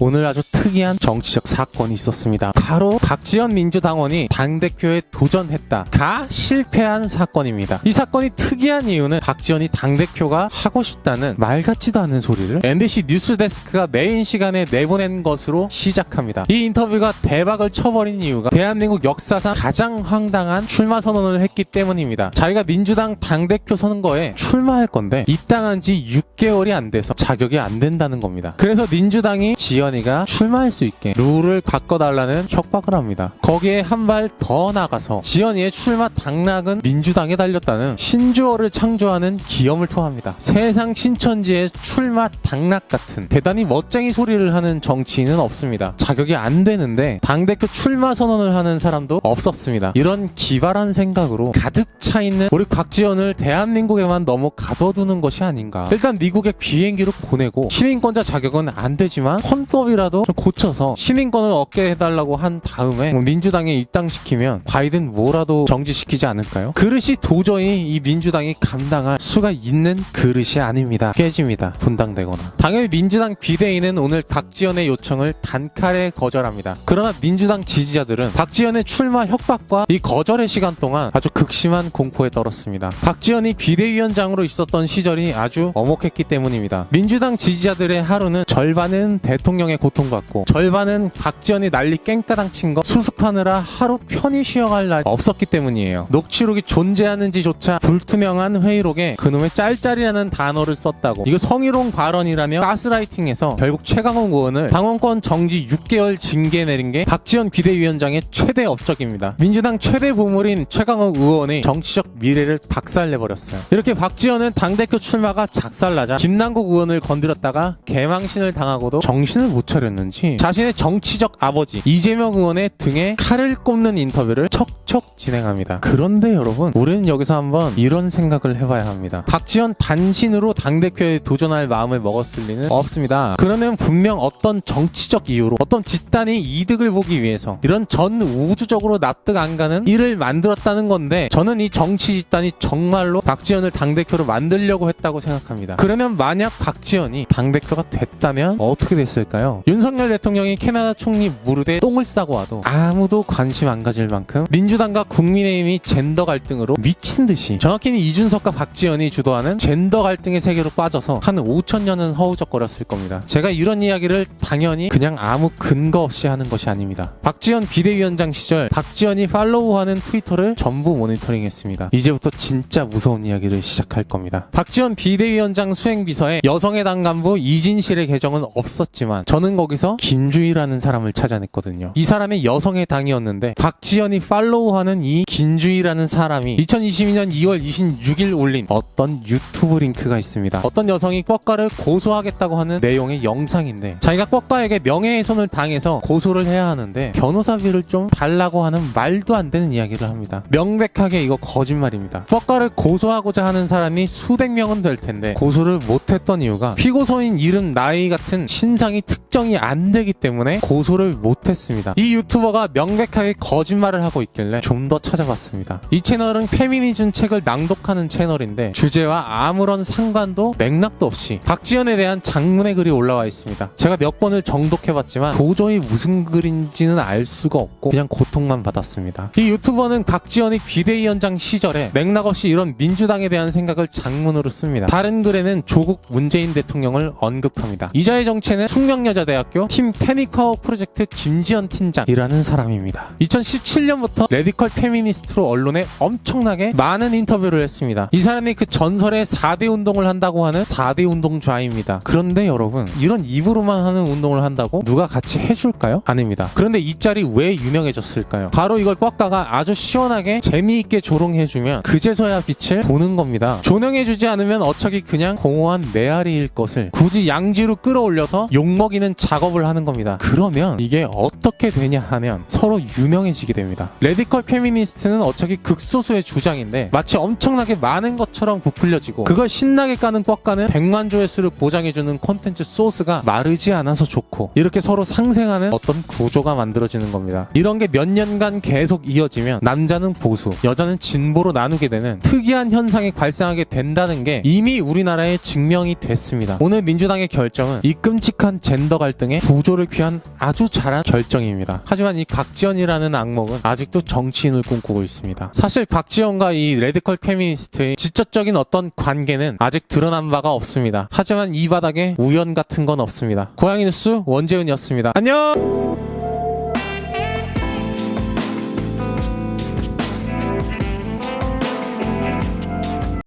오늘 아주 특이한 정치적 사건이 있었습니다. 바로 박지원 민주당원이 당대표에 도전했다가 실패한 사건입니다. 이 사건이 특이한 이유는 박지원이 당대표가 하고 싶다는 말 같지도 않은 소리를 MBC 뉴스데스크가 메인 시간에 내보낸 것으로 시작합니다. 이 인터뷰가 대박을 쳐버린 이유가 대한민국 역사상 가장 황당한 출마 선언을 했기 때문입니다. 자기가 민주당 당대표 선거에 출마할 건데 입당한 지 6개월이 안 돼서 자격이 안 된다는 겁니다. 그래서 민주당이 지연이가 출마할 수 있게 룰을 바꿔달라는 협박을 합니다. 거기에 한 발 더 나가서 지연이의 출마 당락은 민주당에 달렸다는 신조어를 창조하는 기염을 토합니다. 세상 신천지의 출마 당락 같은 대단히 멋쟁이 소리를 하는 정치인은 없습니다. 자격이 안 되는데 당대표 출마 선언을 하는 사람도 없었습니다. 이런 기발한 생각으로 가득 차 있는 우리 박지원을 대한민국에만 너무 가둬두는 것이 아닌가. 일단 미국에 비행기로 보내고 시민권자 자격은 안 되지만 헌법이라도 좀 고쳐서 시민권을 얻게 해달라고 한 다음에 민주당에 입당시키면 바이든 뭐라도 정지시키지 않을까요? 그릇이 도저히 이 민주당이 감당할 수가 있는 그릇이 아닙니다. 깨집니다. 분당되거나. 당연히 민주당 비대위는 오늘 박지원의 요청을 단칼에 거절합니다. 그러나 민주당 지지자들은 박지원의 출마 협박과 이 거절의 시간 동안 아주 극심한 공포에 떨었습니다. 박지원이 비대위원장으로 있었던 시절이 아주 엄혹했기 때문입니다. 민주당 지지자들의 하루는 절반은 대통령의 고통받고 절반은 박지원이 난리 깽까당 친 거 수습하느라 하루 편히 쉬어갈 날이 없었기 때문이에요. 녹취록이 존재하는지조차 불투명한 회의록에 그놈의 짤짤이라는 단어를 썼다고 이거 성희롱 발언이라며 가스라이팅해서 결국 최강욱 의원을 당원권 정지 6개월 징계 내린 게 박지원 비대위원장의 최대 업적입니다. 민주당 최대 보물인 최강욱 의원의 정치적 미래를 박살내버렸어요. 이렇게 박지원은 당대표 출마가 작살나자 김남국 의원을 건드렸다가 개망신을 당하고도 정신을 못 차렸는지 자신의 정치적 아버지 이재명 의원의 등에 칼을 꼽는 인터뷰를 척척 진행합니다. 그런데 여러분, 우리는 여기서 한번 이런 생각을 해봐야 합니다. 박지원 단신으로 당대표에 도전할 마음을 먹었을 리는 없습니다. 그러면 분명 어떤 정치적 이유로 어떤 집단의 이득을 보기 위해서 이런 전 우주적으로 납득 안 가는 일을 만들었다는 건데, 저는 이 정치 집단이 정말로 박지원을 당대표로 만들려고 했다고 생각합니다. 그러면 만약 박지원이 당대표가 됐다면 어떻게 됐을까요? 윤석열 대통령이 캐나다 총리 무릎에 똥을 싸고 와도 아무도 관심 안 가질 만큼 민주당과 국민의힘이 젠더 갈등으로 미친 듯이, 정확히는 이준석과 박지원이 주도하는 젠더 갈등의 세계로 빠져서 한 5천년은 허우적거렸을 겁니다. 제가 이런 이야기를 당연히 그냥 아무 근거 없이 하는 것이 아닙니다. 박지원 비대위원장 시절 박지원이 팔로우하는 트위터를 전부 모니터링했습니다. 이제부터 진짜 무서운 이야기를 시작할 겁니다. 박지원 비대위원장 수행비서에 여성의당 간부 이진실의 계정은 없었지만 저는 거기서 김주희라는 사람을 찾아냈거든요. 이 사람이 여성의당이었는데 박지원이 팔로우하는 이 김주희라는 사람이 2022년 2월 26일 올린 어떤 유튜브 링크가 있습니다. 어떤 여성이 뻑가를 고소하겠다고 하는 내용의 영상인데, 자기가 뻑가에게 명예훼손을 당해서 고소를 해야 하는데 변호사비를 좀 달라고 하는 말도 안 되는 이야기를 합니다. 명백하게 이거 거짓말입니다. 뻑가를 고소하고자 하는 사람이 수백 명은 될 텐데 고소를 못했던 이유가 피고소인 이름, 나이 같은 신상이 특정이 안 되기 때문에 고소를 못했습니다. 이 유튜버가 명백하게 거짓말을 하고 있길래 좀 더 찾아봤습니다. 이 채널은 페미니즘 책을 낭독하는 채널인데 주제와 아무런 상관도 맥락도 없이 박지원에 대한 장문의 글이 올라와 있습니다. 제가 몇 번을 정독해봤지만 도저히 무슨 글인지는 알 수가 없고 그냥 고통만 받았습니다. 이 유튜버는 박지원이 비대위원장 시절에 맥락 없이 이런 민주당에 대한 생각을 장문으로 씁니다. 다른 글에는 조국 문재인 대통령을 언급합니다. 이자의 정체는 숙명여자대학교 팀 패닉파워 프로젝트 김지연 팀장이라는 사람입니다. 2017년부터 레디컬 페미니스트로 언론에 엄청나게 많은 인터뷰를 했습니다. 이 사람이 그 전설의 4대 운동을 한다고 하는 4대 운동좌입니다. 그런데 여러분, 이런 입으로만 하는 운동을 한다고 누가 같이 해줄까요? 아닙니다. 그런데 이 짤이 왜 유명해졌을까요? 바로 이걸 꽉가가 아주 시원하게 재미있게 조롱해주면 그제서야 빛을 보는 겁니다. 조명해주지 않으면 어차피 그냥 공허한 메아리일 것을 굳이 양지로 끌어올려서 욕먹이는 작업을 하는 겁니다. 그러면 이게 어떻게 어떻게 되냐 하면 서로 유명해지게 됩니다. 레디컬 페미니스트는 어차피 극소수의 주장인데 마치 엄청나게 많은 것처럼 부풀려지고 그걸 신나게 까는 꽉가는 100만 조회수를 보장해주는 콘텐츠 소스가 마르지 않아서 좋고 이렇게 서로 상생하는 어떤 구조가 만들어지는 겁니다. 이런 게 몇 년간 계속 이어지면 남자는 보수, 여자는 진보로 나누게 되는 특이한 현상이 발생하게 된다는 게 이미 우리나라에 증명이 됐습니다. 오늘 민주당의 결정은 이 끔찍한 젠더 갈등의 구조를 피한 아주 잘한 결정입니다. 하지만 이 각지연이라는 악몽은 아직도 정치인을 꿈꾸고 있습니다. 사실 각지연과 이 레디컬 페미니스트의 직접적인 어떤 관계는 아직 드러난 바가 없습니다. 하지만 이 바닥에 우연 같은 건 없습니다. 고양이 뉴스 원재은이었습니다. 안녕!